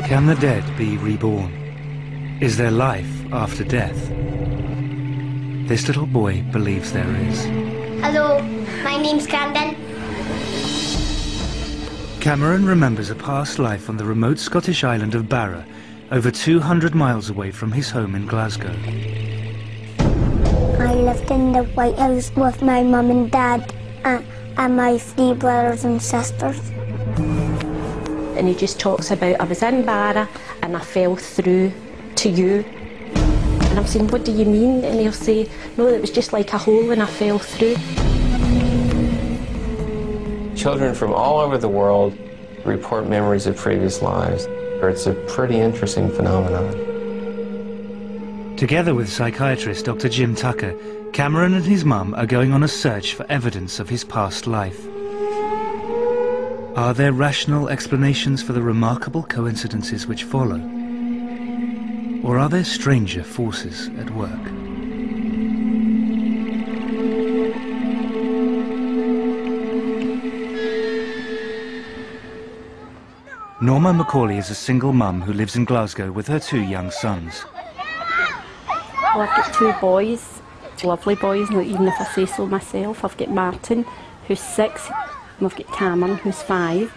Can the dead be reborn? Is there life after death? This little boy believes there is. Hello, my name's Camden. Cameron remembers a past life on the remote Scottish island of Bara, over 200 miles away from his home in Glasgow. I lived in the White House with my mum and dad and my 3 brothers and sisters. And he just talks about, I was in Barra and I fell through to you. And I'm saying, what do you mean? And he'll say, no, it was just like a hole and I fell through. Children from all over the world report memories of previous lives. It's a pretty interesting phenomenon. Together with psychiatrist Dr. Jim Tucker, Cameron and his mum are going on a search for evidence of his past life. Are there rational explanations for the remarkable coincidences which follow? Or are there stranger forces at work? Norma Macaulay is a single mum who lives in Glasgow with her 2 young sons. Well, I've got 2 boys, lovely boys, even if I say so myself. I've got Martin, who's 6, and I've got Cameron, who's 5.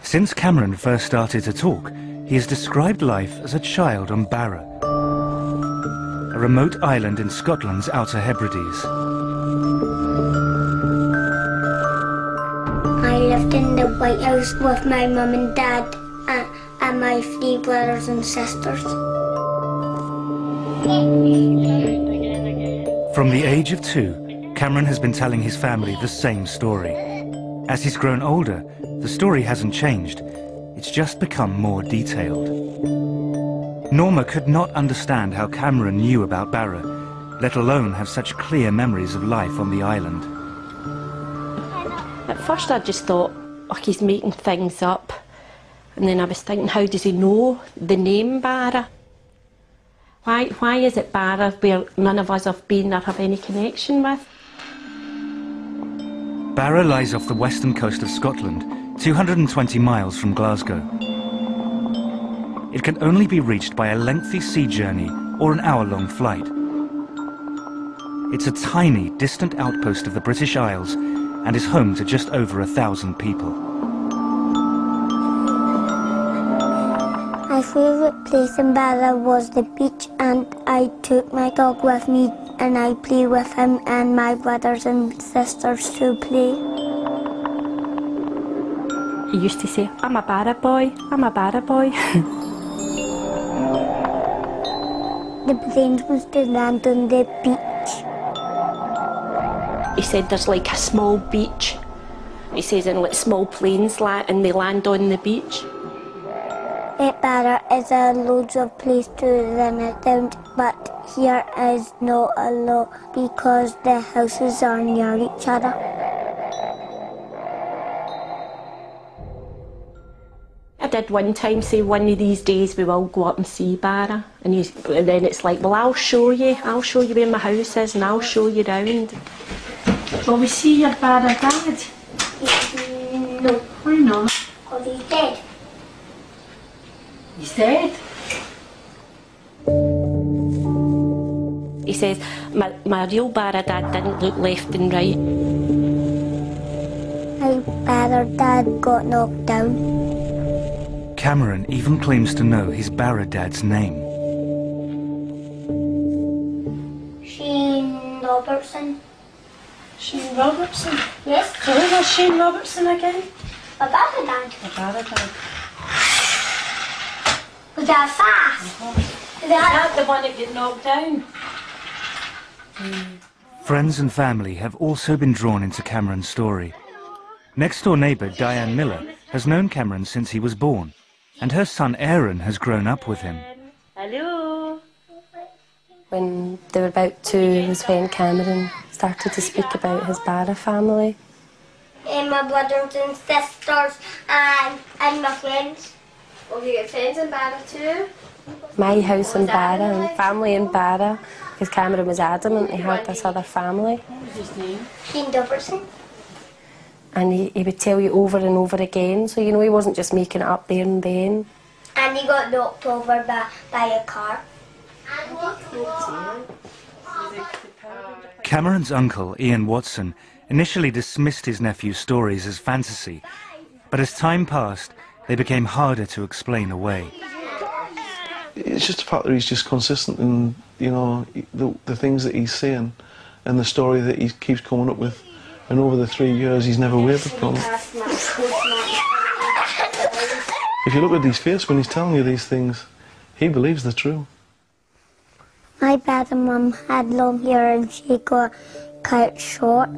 Since Cameron first started to talk, he has described life as a child on Bara, a remote island in Scotland's Outer Hebrides. I lived in the White House with my mum and dad and my 3 brothers and sisters. From the age of 2, Cameron has been telling his family the same story. As he's grown older, the story hasn't changed. It's just become more detailed. Norma could not understand how Cameron knew about Barra, let alone have such clear memories of life on the island. At first I just thought, oh, he's making things up. And then I was thinking, how does he know the name Bara? Why is it Bara where none of us have been or have any connection with? Barra lies off the western coast of Scotland, 220 miles from Glasgow. It can only be reached by a lengthy sea journey or an hour-long flight. It's a tiny, distant outpost of the British Isles and is home to just over 1,000 people. My favourite place in Barra was the beach, and I took my dog with me and I played with him and my brothers and sisters to play. He used to say, I'm a Bara boy, I'm a Bara boy. The planes used to land on the beach. He said there's like a small beach. He says, and like small planes and they land on the beach. Barra is a loads of place to run around, but here is not a lot because the houses are near each other. I did one time say one of these days we will go up and see Bara, and then it's like, well, I'll show you where my house is and I'll show you round. Will we see your Bara dad? No. Why not? Because he's dead. He's dead? He says, my real Bara dad didn't look left and right. My Bara dad got knocked down. Cameron even claims to know his Barra dad's name. Shane Robertson. Shane Robertson? Yes? So who was Shane Robertson again? My Bara dad. The Bara dad. Was that fast? Is that the one that got knocked down? Friends and family have also been drawn into Cameron's story. Next-door neighbour Diane Miller has known Cameron since he was born, and her son Aaron has grown up with him. Hello. When they were about 2 is when Cameron started to speak about his Bara family. And my brothers and sisters and my friends. Well, you got friends in Bara too? My house in Bara and family in Bara, because Cameron was adamant he had this other family. What was his name? Shane Robertson. And he would tell you over and over again, so you know he wasn't just making it up there and then. And he got knocked over by a car. Cameron's uncle, Ian Watson, initially dismissed his nephew's stories as fantasy, but as time passed, they became harder to explain away. It's just the fact that he's just consistent in, you know, the things that he's saying and the story that he keeps coming up with. And over the 3 years, he's never wavered from it. If you look at his face when he's telling you these things, he believes they're true. My dad and mum had long hair and she got cut short.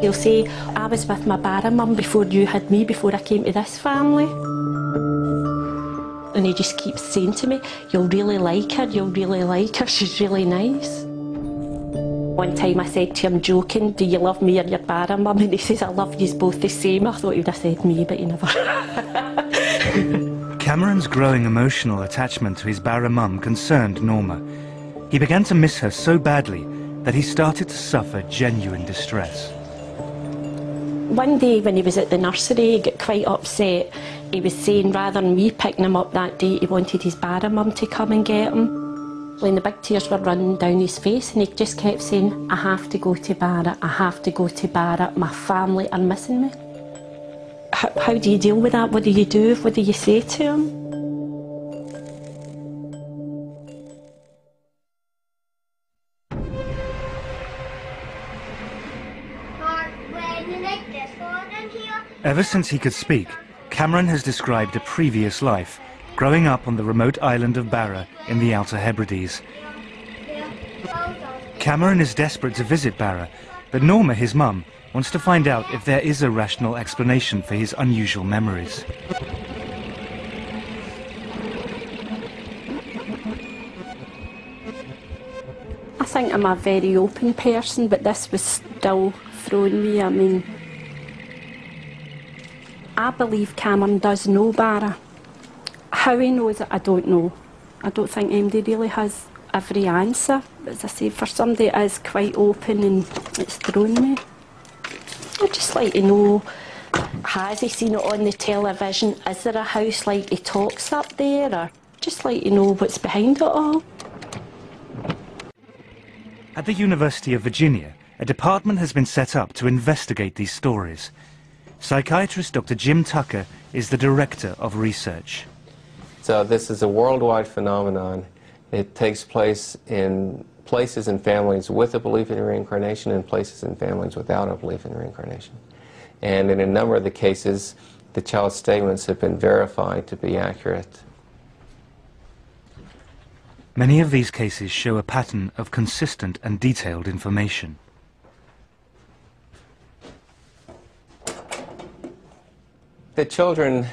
He'll say, I was with my Bara mum before you had me, before I came to this family. And he just keeps saying to me, you'll really like her, she's really nice. One time I said to him, joking, do you love me or your Bara mum? And he says, I love you both the same. I thought he would have said me, but he never. Cameron's growing emotional attachment to his Bara mum concerned Norma. He began to miss her so badly that he started to suffer genuine distress. One day when he was at the nursery, he got quite upset. He was saying rather than me picking him up that day, he wanted his Bara mum to come and get him. When the big tears were running down his face, and he just kept saying, I have to go to Bara, I have to go to Bara, my family are missing me. How do you deal with that? What do you do? What do you say to him? Ever since he could speak, Cameron has described a previous life, growing up on the remote island of Barra in the Outer Hebrides. Cameron is desperate to visit Barra, but Norma, his mum, wants to find out if there is a rational explanation for his unusual memories. I think I'm a very open person, but this was still throwing me. I mean, I believe Cameron does know Bara. How he knows it, I don't know. I don't think MD really has every answer. As I say, for somebody that is quite open, and it's thrown me. I'd just like to know, has he seen it on the television? Is there a house like he talks up there? Or just like to know what's behind it all. At the University of Virginia, a department has been set up to investigate these stories. Psychiatrist Dr. Jim Tucker is the director of research. So this is a worldwide phenomenon. It takes place in places and families with a belief in reincarnation and places and families without a belief in reincarnation. And in a number of the cases, the child's statements have been verified to be accurate. Many of these cases show a pattern of consistent and detailed information. The children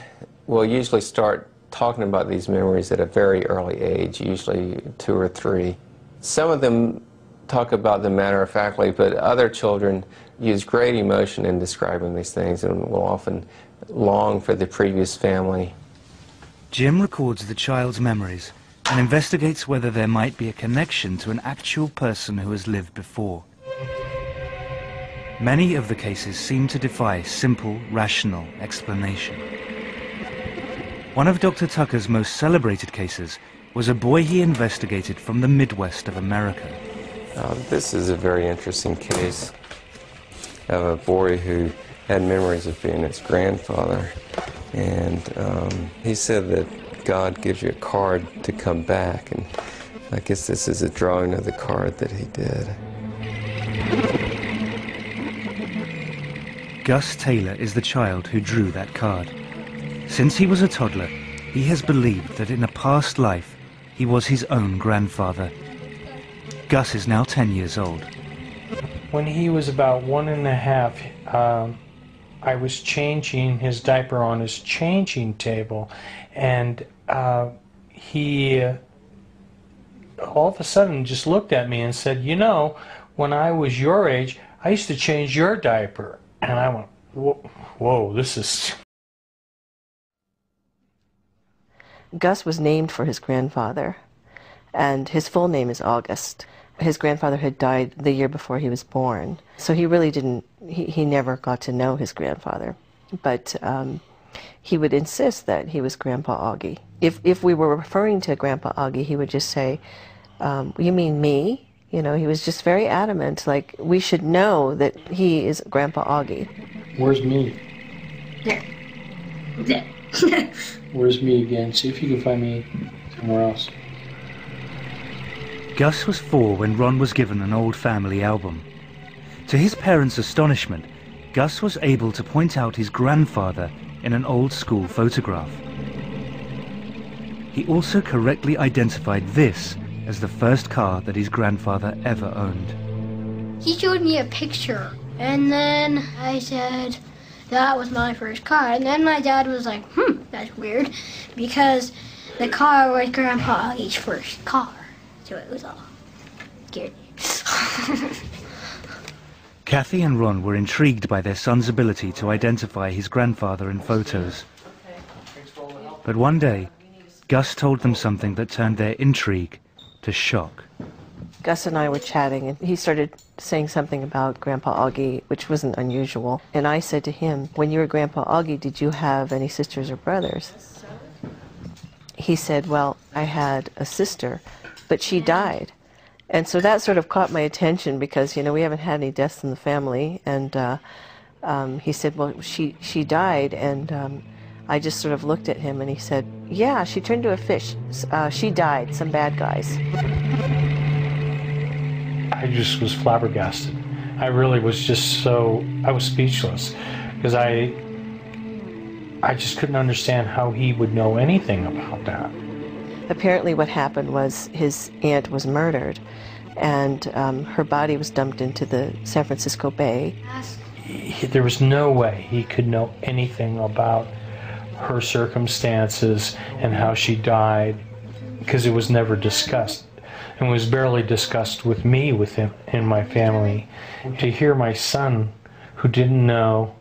will usually start talking about these memories at a very early age, usually 2 or 3. Some of them talk about them matter-of-factly, but other children use great emotion in describing these things and will often long for the previous family. Jim records the child's memories and investigates whether there might be a connection to an actual person who has lived before. Many of the cases seem to defy simple, rational explanation. One of Dr. Tucker's most celebrated cases was a boy he investigated from the Midwest of America. This is a very interesting case of a boy who had memories of being his grandfather. And he said that God gives you a card to come back, and I guess this is a drawing of the card that he did. Gus Taylor is the child who drew that card. Since he was a toddler, he has believed that in a past life, he was his own grandfather. Gus is now 10 years old. When he was about 1.5, I was changing his diaper on his changing table, and he all of a sudden just looked at me and said, you know, when I was your age, I used to change your diaper. And I went, whoa, this is... Gus was named for his grandfather, and his full name is August. His grandfather had died the year before he was born, so he really didn't, he never got to know his grandfather. But he would insist that he was Grandpa Augie. If we were referring to Grandpa Augie, he would just say, you mean me? You know, he was just very adamant, like, we should know that he is Grandpa Augie. Where's me? Where's me again? See if you can find me somewhere else. Gus was 4 when Ron was given an old family album. To his parents' astonishment, Gus was able to point out his grandfather in an old school photograph. He also correctly identified this as the first car that his grandfather ever owned. He showed me a picture, and then I said, that was my first car. And then my dad was like, that's weird, because the car was Grandpa Augie's first car. So it was all scared. Kathy and Ron were intrigued by their son's ability to identify his grandfather in photos. But one day, Gus told them something that turned their intrigue to shock. Gus and I were chatting, and he started saying something about Grandpa Augie, which wasn't unusual. And I said to him, when you were Grandpa Augie, did you have any sisters or brothers? He said, well, I had a sister, but she died. And so that sort of caught my attention because, you know, we haven't had any deaths in the family. And he said, well, she died. And I just sort of looked at him and he said, yeah, she turned to a fish. She died, some bad guys. I just was flabbergasted. I really was just I was speechless because I just couldn't understand how he would know anything about that. Apparently what happened was his aunt was murdered and her body was dumped into the San Francisco Bay. There was no way he could know anything about her circumstances and how she died because it was never discussed and was barely discussed with me, with him and my family. To hear my son, who didn't know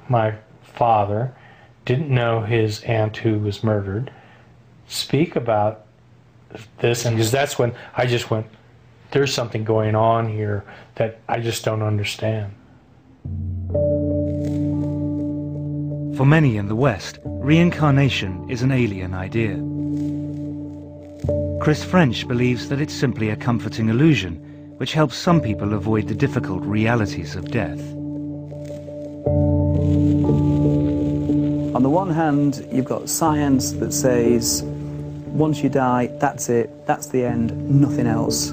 my father, didn't know his aunt who was murdered, speak about this, and because that's when I just went, there's something going on here that I just don't understand. For many in the West, reincarnation is an alien idea. Chris French believes that it's simply a comforting illusion, which helps some people avoid the difficult realities of death. On the one hand, you've got science that says, once you die, that's it, that's the end, nothing else.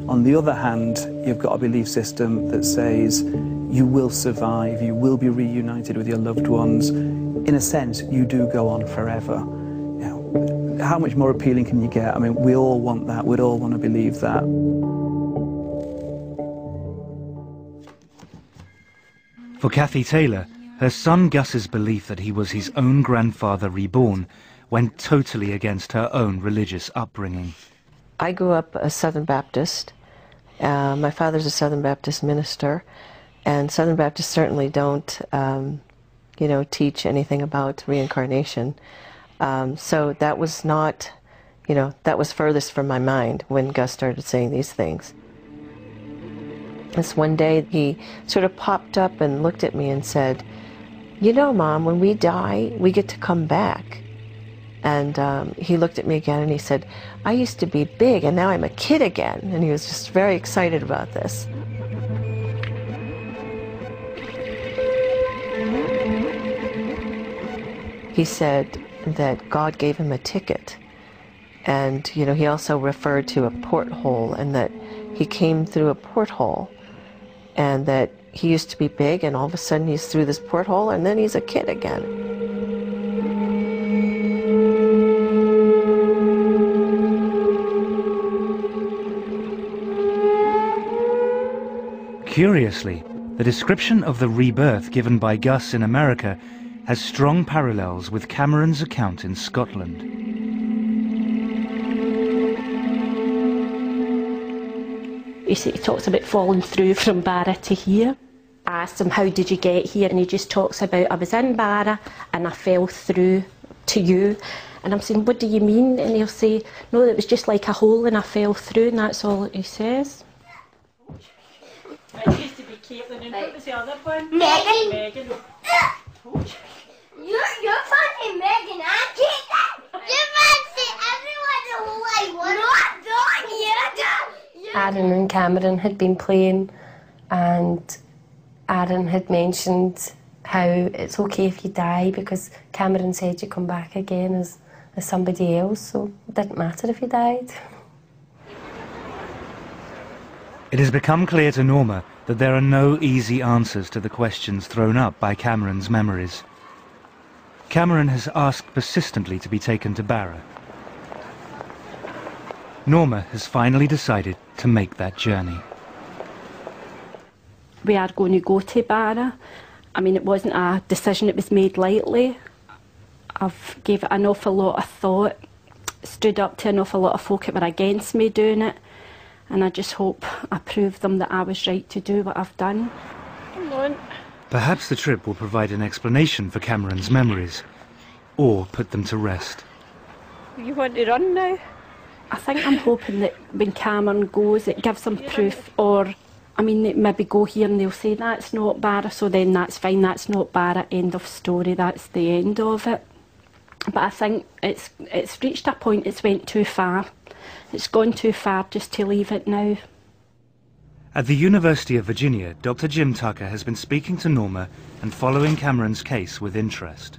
On the other hand, you've got a belief system that says, you will survive, you will be reunited with your loved ones. In a sense, you do go on forever. You know, how much more appealing can you get? I mean, we all want that, we'd all want to believe that. For Kathy Taylor, her son Gus's belief that he was his own grandfather reborn went totally against her own religious upbringing. I grew up a Southern Baptist. My father's a Southern Baptist minister, and Southern Baptists certainly don't, you know, teach anything about reincarnation. So that was not, you know, that was furthest from my mind when Gus started saying these things. This one day he sort of popped up and looked at me and said, you know, Mom, when we die, we get to come back. And he looked at me again and he said, I used to be big and now I'm a kid again. And he was just very excited about this. He said that God gave him a ticket. And, you know, he also referred to a porthole and that he came through a porthole and that he used to be big and all of a sudden he's through this porthole and then he's a kid again. Curiously, the description of the rebirth given by Gus in America has strong parallels with Cameron's account in Scotland. He talks about falling through from Bara to here. I asked him, how did you get here? And he just talks about, I was in Bara and I fell through to you. And I'm saying, what do you mean? And he'll say, no, it was just like a hole and I fell through, and that's all he says. It used to be Caitlin, and what was the other one? Megan. Megan. You're fancy Megan and Kate. You fancy everyone who I want. Not done yet. Aaron and Cameron had been playing, and Aaron had mentioned how it's okay if you die because Cameron said you come back again as somebody else, so it didn't matter if you died. It has become clear to Norma that there are no easy answers to the questions thrown up by Cameron's memories. Cameron has asked persistently to be taken to Barra. Norma has finally decided to make that journey. We are going to go to Bara. I mean, it wasn't a decision that was made lightly. I've gave it an awful lot of thought, stood up to an awful lot of folk that were against me doing it, and I just hope I proved them that I was right to do what I've done. Come on. Perhaps the trip will provide an explanation for Cameron's memories, or put them to rest. You want to run now? I think I'm hoping that when Cameron goes, it gives them proof, or, I mean, they maybe go here and they'll say that's not Bara, so then that's fine, that's not Bara, end of story, that's the end of it. But I think it's reached a point, it's went too far. It's gone too far just to leave it now. At the University of Virginia, Dr. Jim Tucker has been speaking to Norma and following Cameron's case with interest.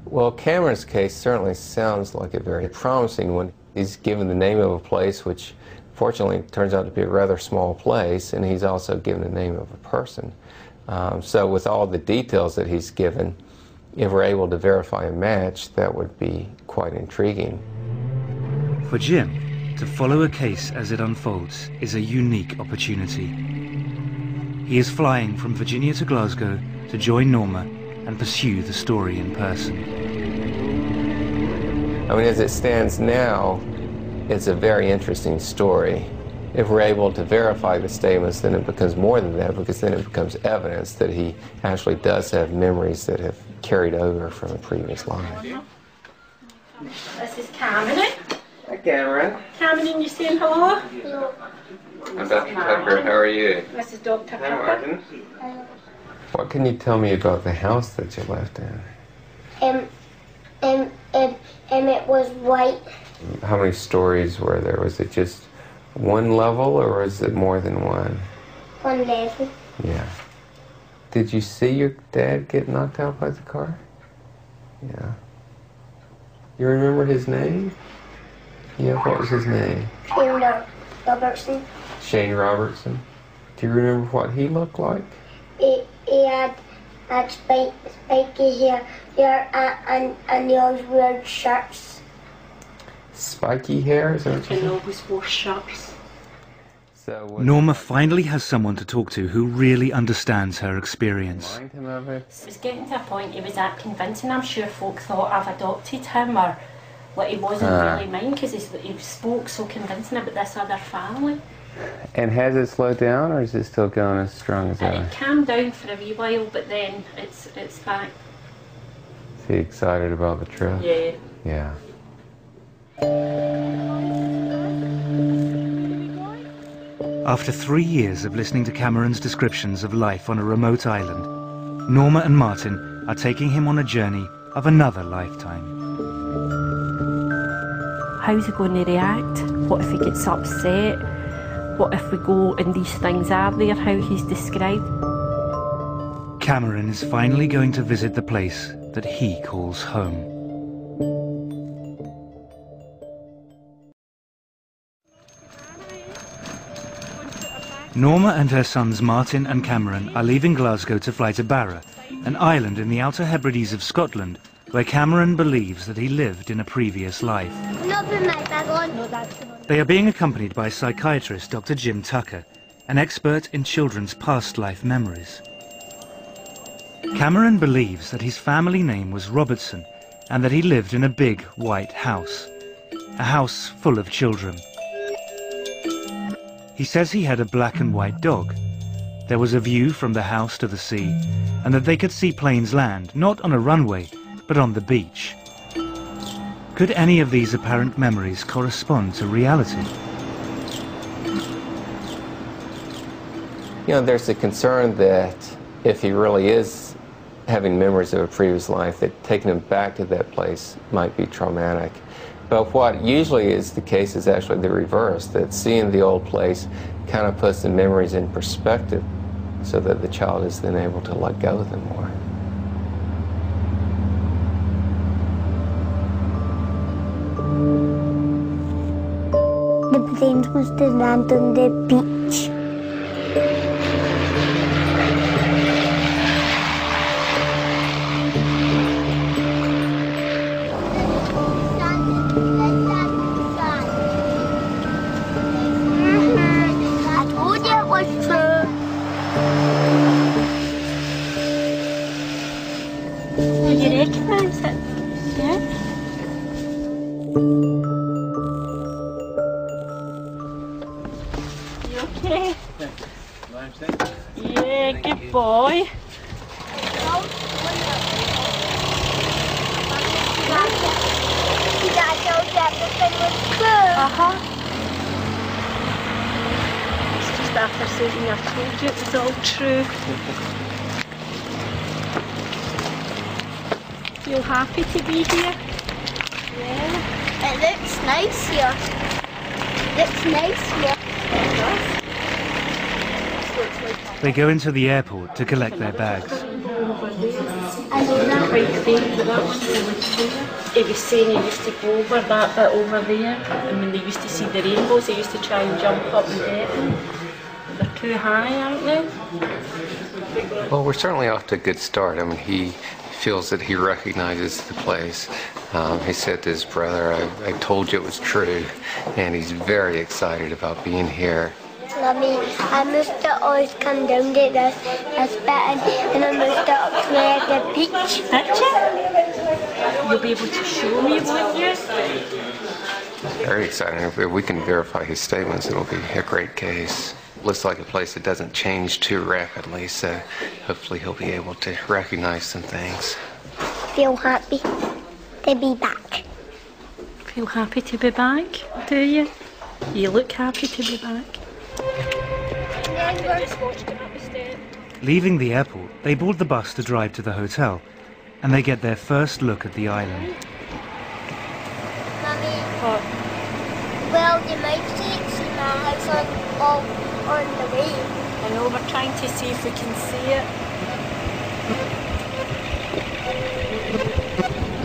Well, Cameron's case certainly sounds like a very promising one. He's given the name of a place which fortunately turns out to be a rather small place, and he's also given the name of a person. So with all the details that he's given, if we're able to verify a match, that would be quite intriguing. For Jim, to follow a case as it unfolds is a unique opportunity. He is flying from Virginia to Glasgow to join Norma and pursue the story in person. I mean, as it stands now, it's a very interesting story. If we're able to verify the statements, then it becomes more than that, because then it becomes evidence that he actually does have memories that have carried over from a previous life. This is Cameron. Hi, Cameron. Cameron, you saying hello? Hello. I'm Dr. Tucker. How are you? This is Dr. Hi, Tucker. Martin. What can you tell me about the house that you lived in? It was white. How many stories were there? Was it just one level, or was it more than one? One level. Yeah. Did you see your dad get knocked out by the car? Yeah. You remember his name? Yeah, what was his name? Robertson. Shane Robertson. Do you remember what he looked like? He had spiky hair and he always wore shirts. Spiky hair? Is that what you And said? always wore shirts. Norma finally has someone to talk to who really understands her experience. It was getting to a point he was that convincing. I'm sure folk thought I've adopted him, or like he wasn't really mine, because he spoke so convincing about this other family. And has it slowed down, or is it still going as strong as ever? It calmed down for a wee while, but then it's back. Is he excited about the trip? Yeah. Yeah. After 3 years of listening to Cameron's descriptions of life on a remote island, Norma and Martin are taking him on a journey of another lifetime. How's he going to react? What if he gets upset? What if we go and these things are there, how he's described? Cameron is finally going to visit the place that he calls home. Norma and her sons Martin and Cameron are leaving Glasgow to fly to Barra, an island in the Outer Hebrides of Scotland, where Cameron believes that he lived in a previous life. They are being accompanied by psychiatrist Dr. Jim Tucker, an expert in children's past life memories. Cameron believes that his family name was Robertson and that he lived in a big white house, a house full of children. He says he had a black and white dog. There was a view from the house to the sea, and that they could see planes land, not on a runway, but on the beach. Could any of these apparent memories correspond to reality? You know, there's a concern that if he really is having memories of a previous life, that taking them back to that place might be traumatic. But what usually is the case is actually the reverse, that seeing the old place kind of puts the memories in perspective so that the child is then able to let go of them more. The planes must have landed on the beach. I told you it was true. Did you recognise it? Yeah? You okay? Yeah, good boy. Dad told you everything was true. It's just after saying I told you it was all true. Feel happy to be here? Yeah. It looks nice here. Looks nice here. They go into the airport to collect their bags. I know that white thing, that one's really cool. He was saying he used to go over that bit over there, and when they used to see the rainbows, they used to try and jump up and get them. They're too high, aren't they? Well, we're certainly off to a good start. I mean, he feels that he recognizes the place. He said to his brother, I told you it was true, and he's very excited about being here. Mummy, I must have always come down to this bit and I must have to the beach. Picture? You'll be able to show me, won't you? Very exciting. If we can verify his statements, it'll be a great case. Looks like a place that doesn't change too rapidly, so hopefully he'll be able to recognize some things. Feel happy to be back. Feel happy to be back, do you? You look happy to be back. Leaving the airport, they board the bus to drive to the hotel, and they get their first look at the island. Mummy, well, you might see my house on the way. I know, we're trying to see if we can see it.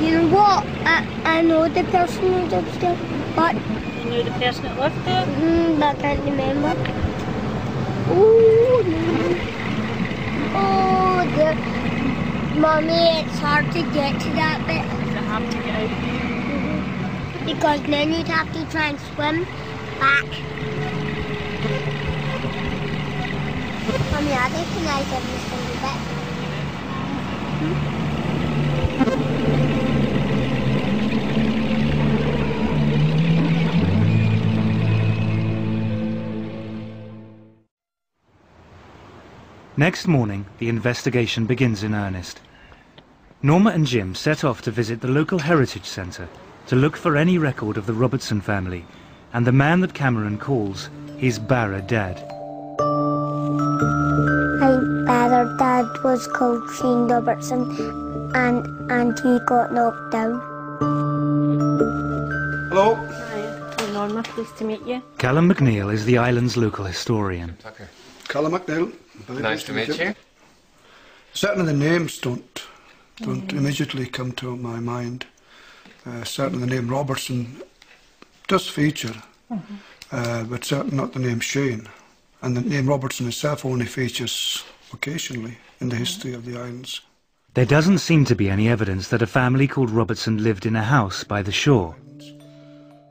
You know what? I know the person who lives there, but... You know the person that lived there? But I can't remember. Oh, the Mummy, it's hard to get to that bit. Is it hard to get out? Because then you'd have to try and swim back. Mummy, I recognize every single bit. Next morning, the investigation begins in earnest. Norma and Jim set off to visit the local heritage centre to look for any record of the Robertson family and the man that Cameron calls his Bara dad. My Bara dad was called Robertson and he got knocked down. Hello. Hi, I'm Norma, pleased to meet you. Callum McNeil is the island's local historian. Tucker. Callum McNeil. Nice to meet you. Certainly the names don't immediately come to my mind. Certainly the name Robertson does feature, but certainly not the name Shane. And the name Robertson itself only features occasionally in the history of the islands. There doesn't seem to be any evidence that a family called Robertson lived in a house by the shore.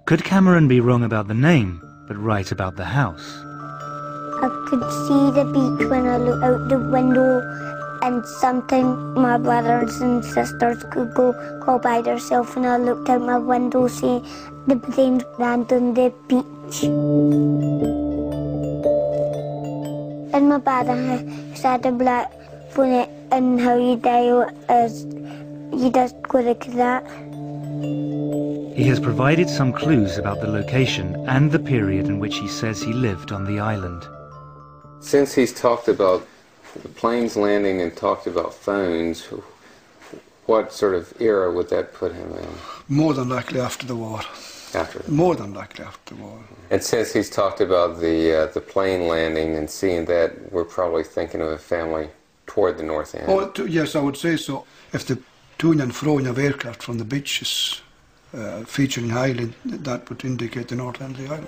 Could Cameron be wrong about the name, but right about the house? I could see the beach when I looked out the window, and sometimes my brothers and sisters could go by themselves, and I looked out my window seeing the planes land on the beach. And my brother said a black bonnet, and how you die is you just go like that. He has provided some clues about the location and the period in which he says he lived on the island. Since he's talked about the planes landing and talked about phones, what sort of era would that put him in? More than likely after the war. More than likely after the war. And since he's talked about the plane landing and seeing that, we're probably thinking of a family toward the north end. Oh, yes, I would say so. If the to and froing of aircraft from the beaches featuring highly, that would indicate the north end of the island.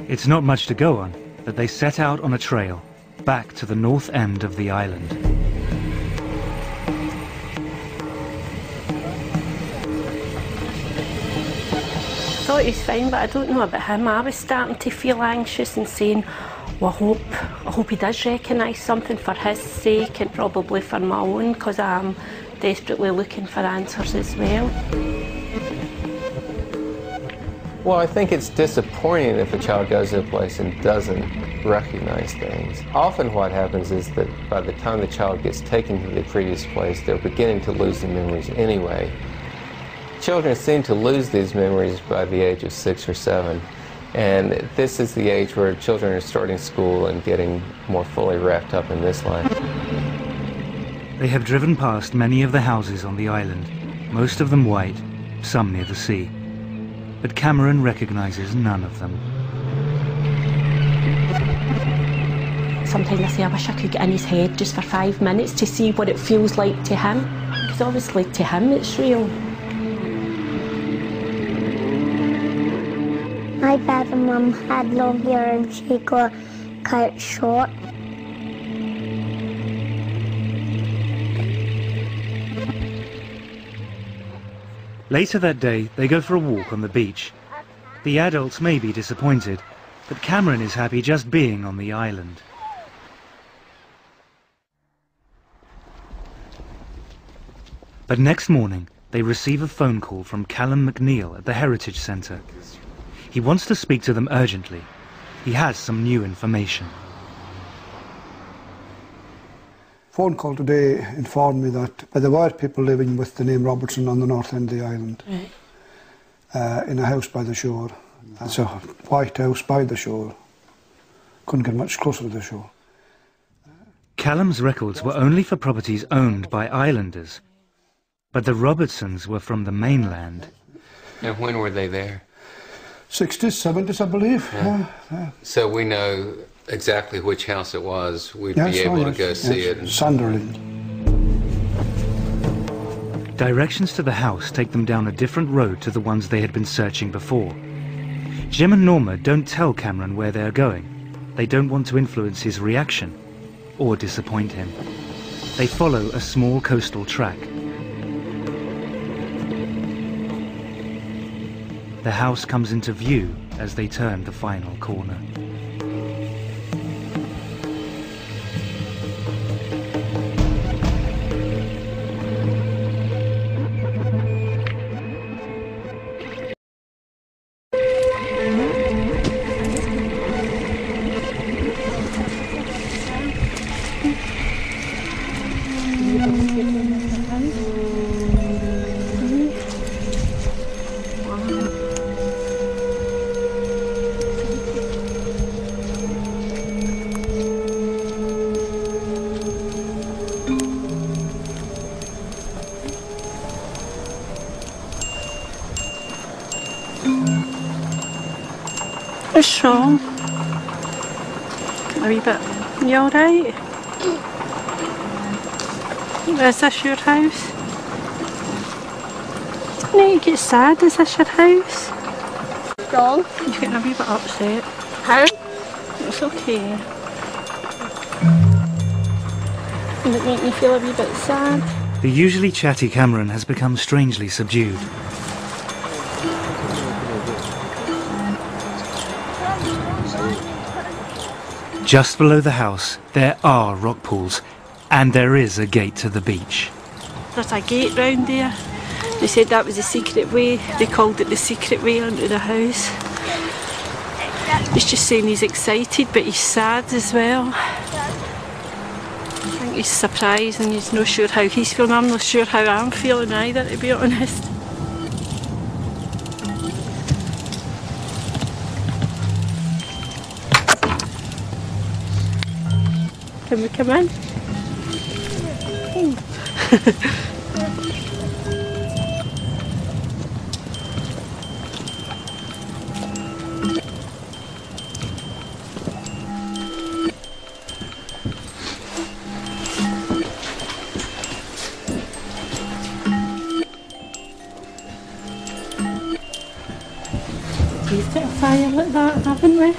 It's not much to go on, but they set out on a trail back to the north end of the island. I thought he was fine, but I don't know about him. I was starting to feel anxious and saying, well, I hope he does recognise something for his sake and probably for my own, because I'm desperately looking for answers as well. Well, I think it's disappointing if a child goes to a place and doesn't recognize things. Often what happens is that by the time the child gets taken to the previous place, they're beginning to lose the memories anyway. Children seem to lose these memories by the age of 6 or 7. And this is the age where children are starting school and getting more fully wrapped up in this life. They have driven past many of the houses on the island, most of them white, some near the sea. But Cameron recognises none of them. Sometimes I say I wish I could get in his head just for 5 minutes to see what it feels like to him, because obviously to him it's real. My dad and mum had long hair and she got cut short. Later that day, they go for a walk on the beach. The adults may be disappointed, but Cameron is happy just being on the island. But next morning, they receive a phone call from Callum McNeil at the Heritage Centre. He wants to speak to them urgently. He has some new information. Phone call today informed me that there were people living with the name Robertson on the north end of the island, in a house by the shore. It's a white house by the shore. Couldn't get much closer to the shore. Callum's records were only for properties owned by islanders, but the Robertsons were from the mainland. And when were they there? 60s, 70s, I believe. Yeah. So we know exactly which house it was. We'd be able to go see it. Sunderland. Directions to the house take them down a different road to the ones they had been searching before. Jim and Norma don't tell Cameron where they're going. They don't want to influence his reaction or disappoint him. They follow a small coastal track. The house comes into view as they turn the final corner. What's wrong? A wee bit. You alright? Is this your house? No, you get sad. Is this your house? Wrong. You're getting a wee bit upset. How? It's okay. Does it make you feel a wee bit sad? The usually chatty Cameron has become strangely subdued. Just below the house, there are rock pools, and there is a gate to the beach. There's a gate round there. They said that was the secret way. They called it the secret way onto the house. He's just saying he's excited, but he's sad as well. I think he's surprised and he's not sure how he's feeling. I'm not sure how I'm feeling either, to be honest. Can we come in? We've got a fire like that, haven't we?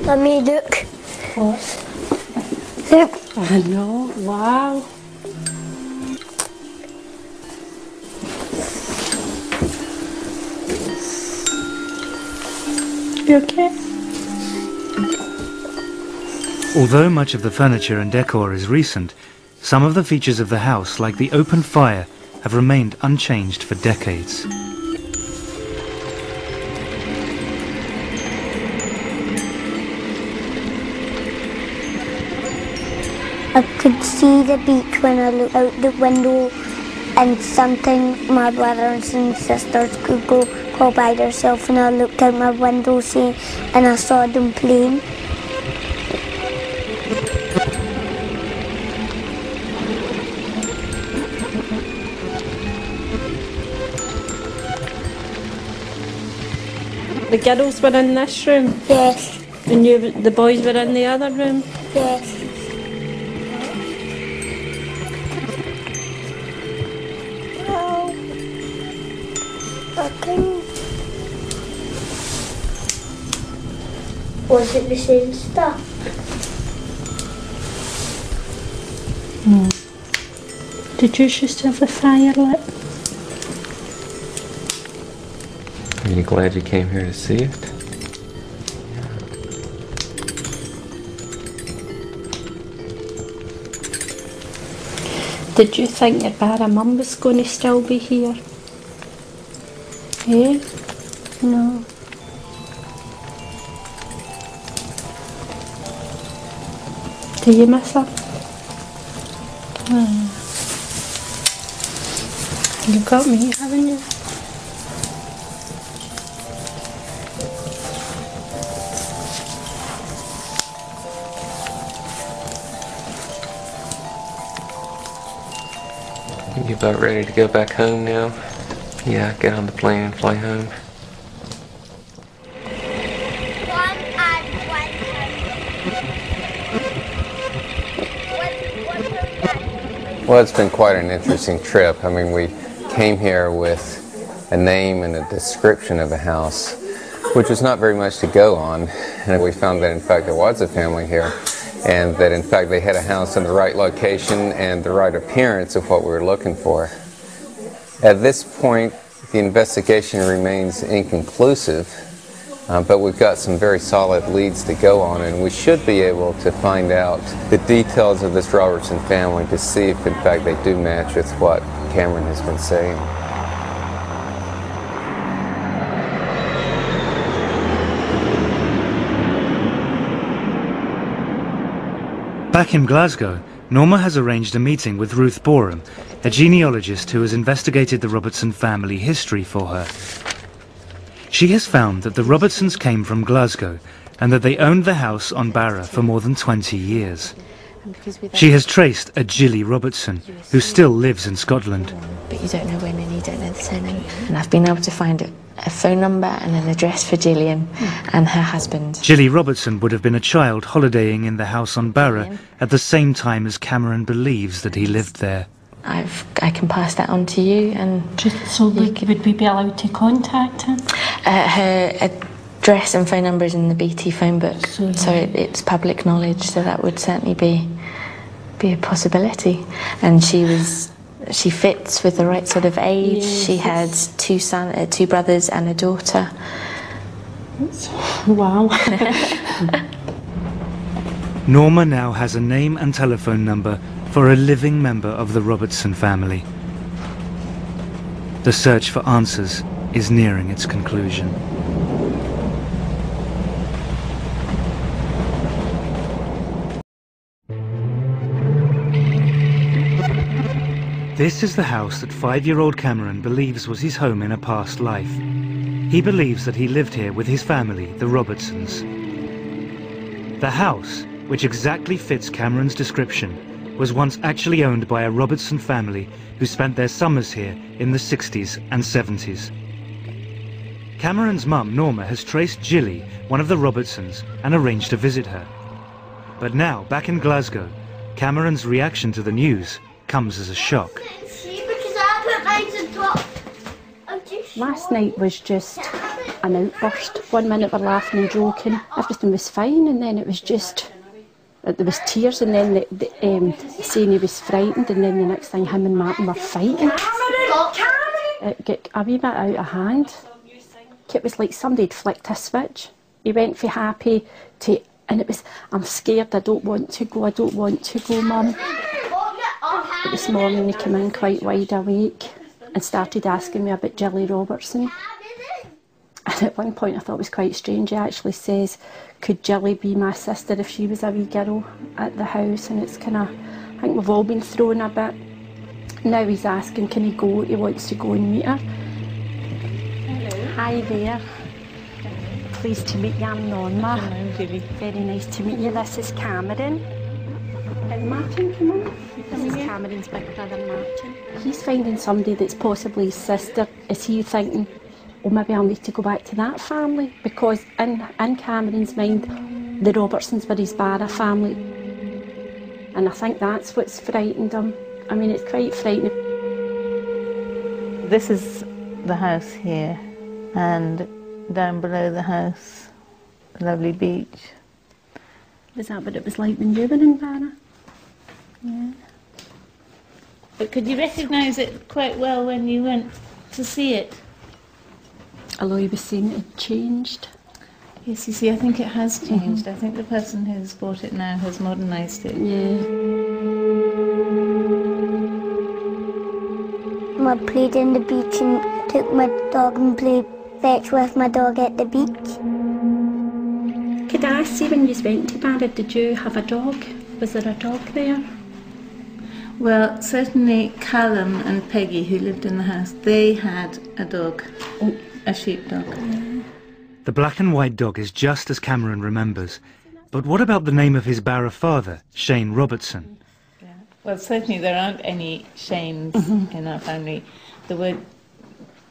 Let me look. What? Look. I know, wow. You okay? Although much of the furniture and decor is recent, some of the features of the house, like the open fire, have remained unchanged for decades. I could see the beach when I looked out the window, and sometimes my brothers and sisters could go by themselves, and I looked out my window and I saw them playing. The girls were in this room? Yes. And the boys were in the other room? Yes. Was it the same stuff? No. Did you just have the fire lit? Are you glad you came here to see it? Did you think that Bara Mum was going to still be here? Eh? No. Do you miss her? You've got me, haven't you? You about ready to go back home now? Yeah, get on the plane and fly home. Well, it's been quite an interesting trip. I mean, we came here with a name and a description of a house, which was not very much to go on. And we found that, in fact, there was a family here, and that, in fact, they had a house in the right location and the right appearance of what we were looking for. At this point, the investigation remains inconclusive, but we've got some very solid leads to go on, and we should be able to find out the details of this Robertson family to see if, in fact, they do match with what Cameron has been saying. Back in Glasgow, Norma has arranged a meeting with Ruth Borum, a genealogist who has investigated the Robertson family history for her. She has found that the Robertsons came from Glasgow and that they owned the house on Barra for more than 20 years. She has traced a Jilly Robertson, who still lives in Scotland. But you don't know when and you don't know the surname. And I've been able to find a phone number and an address for Gillian and her husband. Jilly Robertson would have been a child holidaying in the house on Barra at the same time as Cameron believes that he lived there. I can pass that on to you, and so would we be allowed to contact her? Her address and phone number is in the BT phone book, so it's public knowledge. So that would certainly be a possibility. And she fits with the right sort of age. Yes, she had two brothers and a daughter. Wow. Norma now has a name and telephone number for a living member of the Robertson family. The search for answers is nearing its conclusion. This is the house that 5-year-old Cameron believes was his home in a past life. He believes that he lived here with his family, the Robertsons. The house which exactly fits Cameron's description, was once actually owned by a Robertson family who spent their summers here in the 60s and 70s. Cameron's mum, Norma, has traced Jilly, one of the Robertsons, and arranged to visit her. But now, back in Glasgow, Cameron's reaction to the news comes as a shock. Last night was just an outburst. 1 minute we're laughing and joking, everything was fine, and then it was just, there was tears, and then saying he was frightened, and then the next thing him and Martin were fighting. It got a wee bit out of hand. It was like somebody had flicked a switch. He went from happy to, and it was, I'm scared, I don't want to go, Mum. This morning he came in quite wide awake and started asking me about Jilly Robertson. And at one point I thought it was quite strange. He actually says, could Jilly be my sister if she was a wee girl at the house? And it's kind of, I think we've all been thrown a bit. Now he's asking, can he go? He wants to go and meet her. Hello. Hi there. Pleased to meet you, I'm Norma. Hello, Jilly. Very nice to meet you. This is Cameron. And Martin, come on. This is Cameron's big brother, Martin. He's finding somebody that's possibly his sister. Is he thinking, oh, maybe I'll need to go back to that family? Because in Cameron's mind, the Robertsons were his Bara family. And I think that's what's frightened him. I mean, it's quite frightening. This is the house here, and down below the house, a lovely beach. Was that what it was like when you were in Bara? Yeah. But could you recognise it quite well when you went to see it? Although you were saying it had changed. Yes, you see, I think it has changed. I think the person who's bought it now has modernised it. Yeah. I played in the beach and took my dog and played fetch with my dog at the beach. Could I ask you, when you went to Bara, did you have a dog? Was there a dog there? Well, certainly Callum and Peggy, who lived in the house, they had a dog, a sheepdog. Yeah. The black and white dog is just as Cameron remembers. But what about the name of his Bara father, Shane Robertson? Yeah. Well, certainly there aren't any Shanes in our family. There were,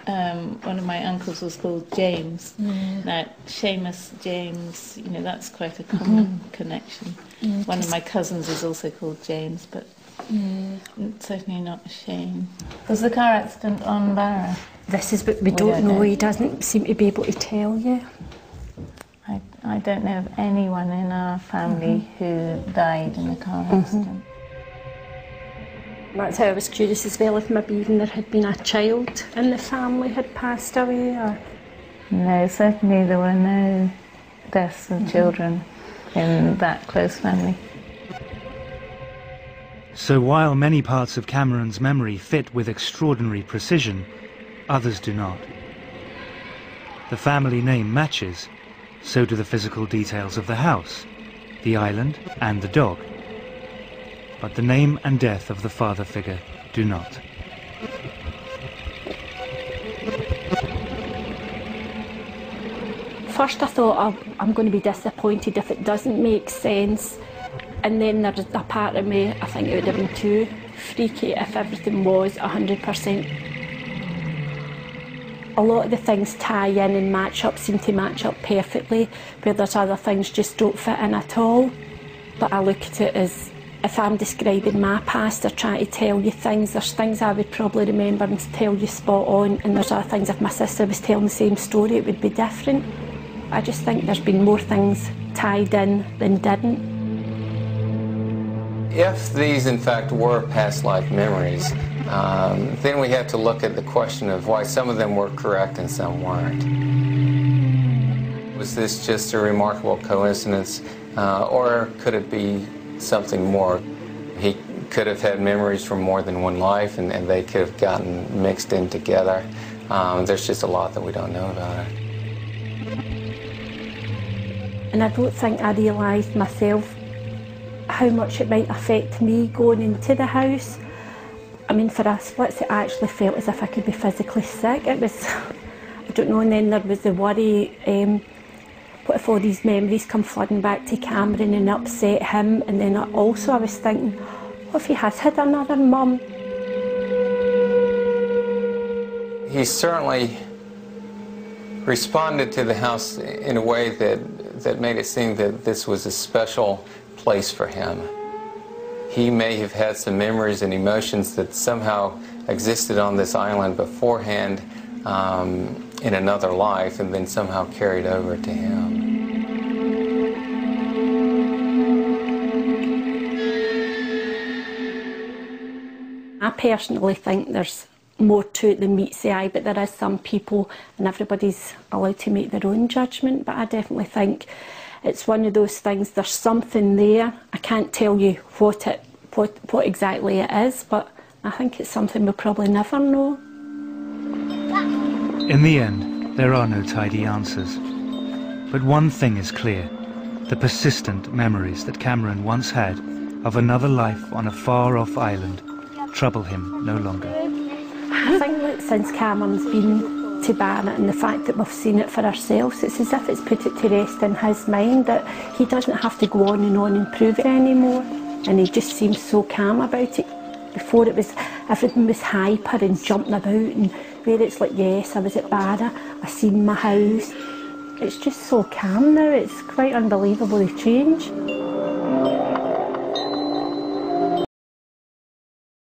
one of my uncles was called James. Yeah. Now, Seamus, James, you know, that's quite a common connection. Yeah, one of my cousins is also called James, but certainly not a Shane. Was the car accident on Barra? This is what we don't know. He doesn't seem to be able to tell you. I don't know of anyone in our family who died in a car accident. That's how I was curious as well, if maybe even there had been a child in the family had passed away. Or... No, certainly there were no deaths of children in that close family. So while many parts of Cameron's memory fit with extraordinary precision, others do not. The family name matches, so do the physical details of the house, the island and the dog. But the name and death of the father figure do not. First I thought, I'm going to be disappointed if it doesn't make sense. And then there's a part of me, I think it would have been too freaky if everything was 100%. A lot of the things tie in and match up, seem to match up perfectly, where there's other things just don't fit in at all. But I look at it as, if I'm describing my past or trying to tell you things, there's things I would probably remember and tell you spot on, and there's other things, if my sister was telling the same story, it would be different. I just think there's been more things tied in than didn't. If these, in fact, were past life memories, then we have to look at the question of why some of them were correct and some weren't. Was this just a remarkable coincidence, or could it be something more? He could have had memories from more than one life, and they could have gotten mixed in together. There's just a lot that we don't know about it. And I don't think I realised myself how much it might affect me going into the house. I mean, for a split, it actually felt as if I could be physically sick. It was, I don't know, and then there was the worry, what if all these memories come flooding back to Cameron and upset him? And then also I was thinking, what if he has had another mum? He certainly responded to the house in a way that made it seem that this was a special place for him. He may have had some memories and emotions that somehow existed on this island beforehand in another life and then somehow carried over to him. I personally think there's more to it than meets the eye, but there is some people, and everybody's allowed to make their own judgment, but I definitely think it's one of those things, there's something there. I can't tell you what exactly it is, but I think it's something we'll probably never know. In the end, there are no tidy answers. But one thing is clear, the persistent memories that Cameron once had of another life on a far-off island trouble him no longer. I think that since Cameron's been to Bara and the fact that we've seen it for ourselves, it's as if it's put it to rest in his mind that he doesn't have to go on and prove it anymore. And he just seems so calm about it. Before it was, everything was hyper and jumping about, and where it's like, yes, I was at Bara, I seen my house. It's just so calm now, it's quite unbelievable the change.